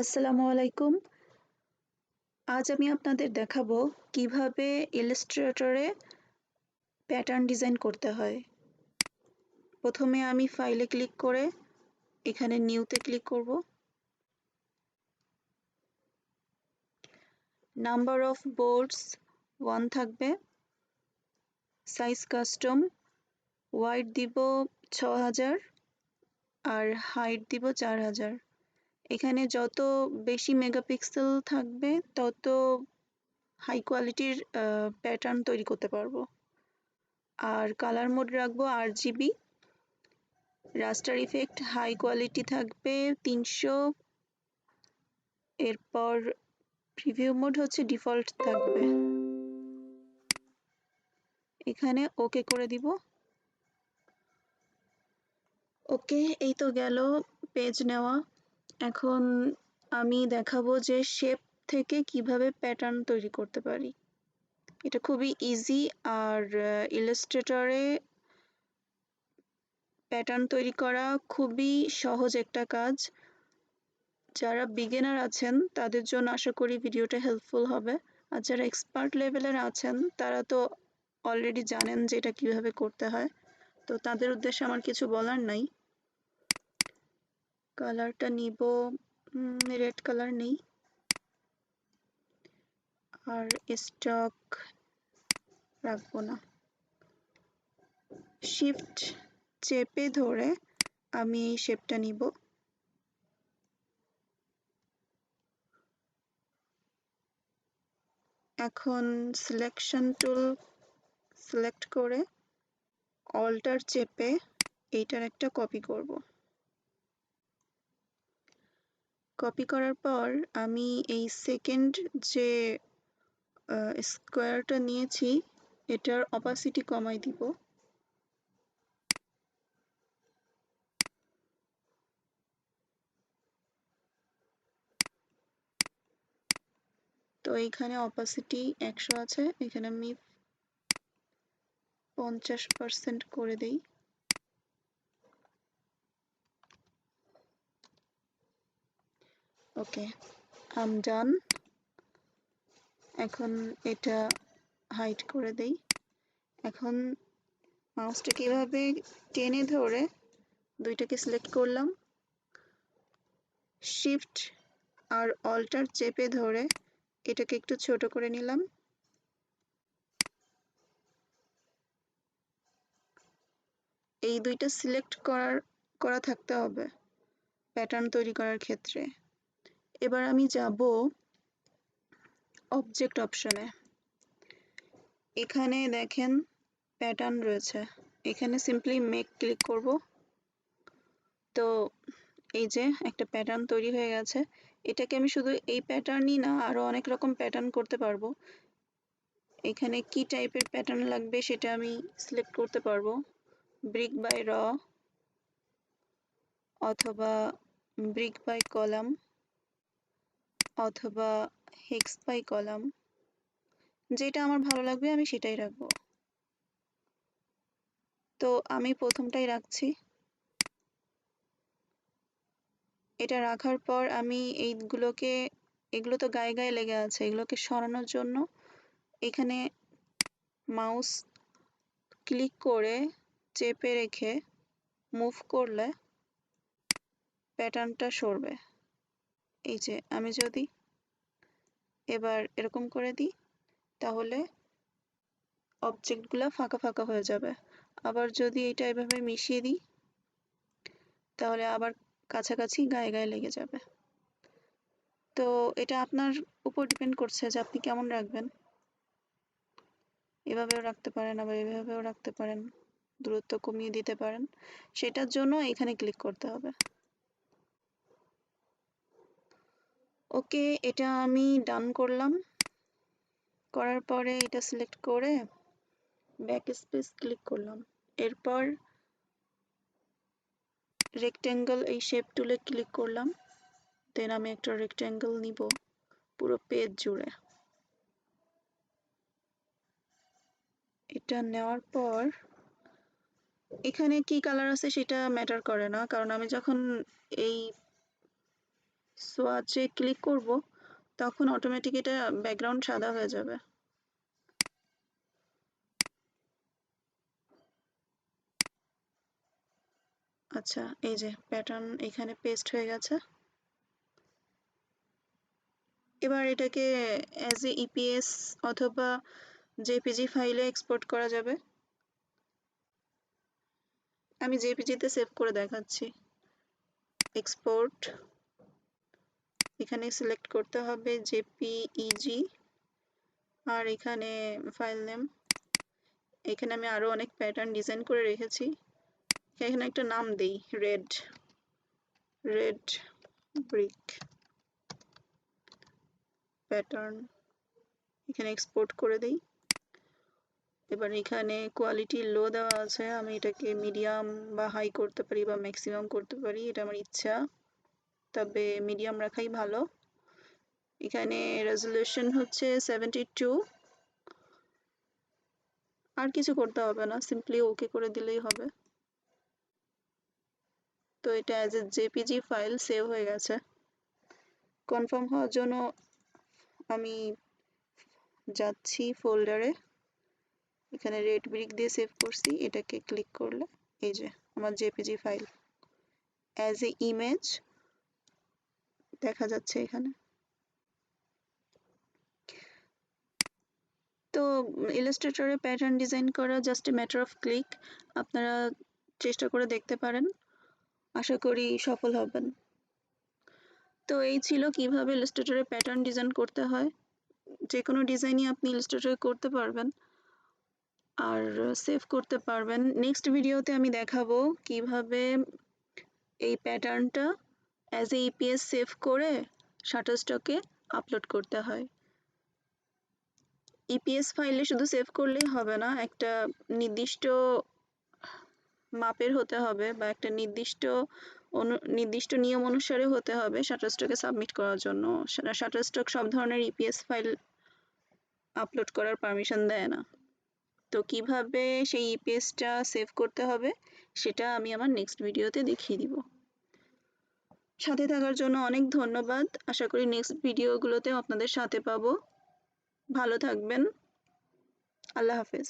আসসালামু আলাইকুম। আজ আমি আপনাদের দেখাবো কিভাবে ইলাস্ট্রেটরে প্যাটার্ন ডিজাইন করতে হয়। প্রথমে আমি ফাইলে ক্লিক করে এখানে নিউতে ক্লিক করব। নাম্বার অফ বোর্ডস 1 থাকবে। সাইজ কাস্টম, ওয়াইড দিব ৬০০০ আর হাইট দিব ৪০০০। এখানে যত বেশি মেগাপিক্সেল থাকবে তত হাই কোয়ালিটির প্যাটার্ন তৈরি করতে পারবো। আর কালার মোড রাখবো RGB। রাস্টার ইফেক্ট হাই কোয়ালিটি থাকবে ৩০০। এরপর প্রিভিউ মোড হচ্ছে ডিফল্ট থাকবে। এখানে ওকে করে দিব। ওকে, এই তো গেল পেজ নেওয়া। এখন আমি দেখাবো যে শেপ থেকে কিভাবে প্যাটার্ন তৈরি করতে পারি। এটা খুবই ইজি। আর ইলাস্ট্রেটরে প্যাটার্ন তৈরি করা খুবই সহজ একটা কাজ। যারা বিগিনার আছেন তাদের জন্য আশা করি ভিডিওটা হেল্পফুল হবে। আর যারা এক্সপার্ট লেভেলের আছেন তারা তো অলরেডি জানেন যে এটা কিভাবে করতে হয়। তো তাদের উদ্দেশ্যে আমার কিছু বলার নাই। কালারটা নিব, রেড কালার নেই। আর স্টক রাখবো না। শিফট চেপে ধরে আমি এই শেপটা নিব। এখন সিলেকশন টুল সিলেক্ট করে অল্টার চেপে এইটার একটা কপি করব। কপি করার পর আমি এই সেকেন্ড যে স্কোয়ারটা নিয়েছি এটার অপাসিটি কমাই দিব। তো এইখানে অপাসিটি ১০০ আছে, এখানে আমি 50% করে দেই। ওকে, আম ডান। এখন এটা হাইড করে দেই। এখন মাউসটা কিভাবে টেনে ধরে দুইটাকে সিলেক্ট করলাম, শিফট আর অল্টার চেপে ধরে এটাকে একটু ছোট করে নিলাম। এই দুইটা সিলেক্ট করা থাকতে হবে প্যাটার্ন তৈরি করার ক্ষেত্রে। এবার আমি যাব অবজেক্ট অপশনে। এখানে দেখেন প্যাটার্ন রয়েছে, এখানে সিম্পলি মেক ক্লিক করব। তো এই যে একটা প্যাটার্ন তৈরি হয়ে গেছে। এটাকে আমি শুধু এই প্যাটার্নই না আরো অনেক রকম প্যাটার্ন করতে পারবো। এখানে কি টাইপের প্যাটার্ন লাগবে সেটা আমি সিলেক্ট করতে পারবো। ব্রিক বাই র অথবা ব্রিক বাই কলাম অথবা হেক্স বাই কলাম, যেটা আমার ভালো লাগবে আমি সেটাই রাখবো। তো আমি প্রথমটাই রাখছি। এটা রাখার পর আমি এগুলো তো গায়ে গায়ে লেগে আছে, এগুলোকে সরানোর জন্য এখানে মাউস ক্লিক করে চেপে রেখে মুভ করলে প্যাটার্নটা সরবে। এই যে আমি যদি এবার এরকম করে দিই তাহলে অবজেক্টগুলো ফাঁকা ফাঁকা হয়ে যাবে। আবার যদি এটা এভাবে মিশিয়ে দিই তাহলে আবার কাছাকাছি গায়ে গায়ে লেগে যাবে। তো এটা আপনার উপর ডিপেন্ড করছে যে আপনি কেমন রাখবেন। এভাবেও রাখতে পারেন, আবার এভাবেও রাখতে পারেন, দূরত্ব কমিয়ে দিতে পারেন। সেটার জন্য এখানে ক্লিক করতে হবে। ওকে, এটা আমি ডান করলাম। করার পরে এটা সিলেক্ট করে ব্যাক স্পেস ক্লিক করলাম। এরপর রেক্ট্যাঙ্গল এই শেপ টুলে ক্লিক করলাম। দেন আমি একটা রেক্ট্যাঙ্গল নিব পুরো পেজ জুড়ে। এটা নেওয়ার পর এখানে কি কালার আছে সেটা ম্যাটার করে না, কারণ আমি যখন এই সোয়াচে ক্লিক করব, তখন অটোমেটিক এটা ব্যাকগ্রাউন্ড সাদা হয়ে যাবে। আচ্ছা, এই যে প্যাটার্ন এখানে পেস্ট হয়ে গেছে। এবার এটাকে অ্যাজ এ ইপিএস অথবা জেপিজি ফাইলে এক্সপোর্ট করা যাবে। আমি জেপিজিতে সেভ করে দেখাচ্ছি। এক্সপোর্ট, এখানে সিলেক্ট করতে হবে জেপিইজি, আর এখানে ফাইল নেম। এখানে আমি আরো অনেক প্যাটার্ন ডিজাইন করে রেখেছি। এখানে একটা নাম দেই, রেড ব্রিক প্যাটার্ন। এখানে এক্সপোর্ট করে দেই। এবার এখানে কোয়ালিটি লো দেওয়া আছে, আমি এটাকে মিডিয়াম বা হাই করতে পারি বা ম্যাক্সিমাম করতে পারি, এটা আমার ইচ্ছা, তবে মিডিয়াম রাখাই ভালো। এখানে রেজলিউশন হচ্ছে 72। আর কিছু করতে হবে না, সিম্পলি ওকে করে দিলেই হবে। তো এটা as a JPG file save হয়ে গেছে। কনফার্ম হওয়ার জন্য আমি যাচ্ছি ফোল্ডারে, এখানে রেড ব্রিক দিয়ে সেভ করছি, এটাকে ক্লিক করলে এই যে আমার JPG file as a image দেখা যাচ্ছে এখানে। তো ইলাস্ট্রেটরে প্যাটার্ন ডিজাইন করা just a matter of click. আপনারা চেষ্টা করে দেখতে পারেন, আশা করি সফল হবেন। তো এই ছিল কিভাবে ইলাস্ট্রেটরে প্যাটার্ন ডিজাইন করতে হয়। যে কোনো ডিজাইনই আপনি ইলাস্ট্রেটরে করতে পারবেন আর সেভ করতে পারবেন। নেক্সট ভিডিওতে আমি দেখাবো কিভাবে এই প্যাটার্নটা অ্যাজ এ ইপিএস সেভ করে শাটারস্টকে আপলোড করতে হয়। ইপিএস ফাইলে শুধু সেভ করলেই হবে না, একটা নির্দিষ্ট মাপের হতে হবে বা একটা নির্দিষ্ট নিয়ম অনুসারে হতে হবে শাটারস্টকে সাবমিট করার জন্য। শাটারস্টক সব ধরনের ইপিএস ফাইল আপলোড করার পারমিশন দেয় না। তো কিভাবে সেই ইপিএসটা সেভ করতে হবে সেটা আমি আমার নেক্সট ভিডিওতে দেখিয়ে দিব। সাথে থাকার জন্য অনেক ধন্যবাদ। আশা করি নেক্সট ভিডিওগুলোতেও আপনাদের সাথে পাবো। ভালো থাকবেন। আল্লাহ হাফেজ।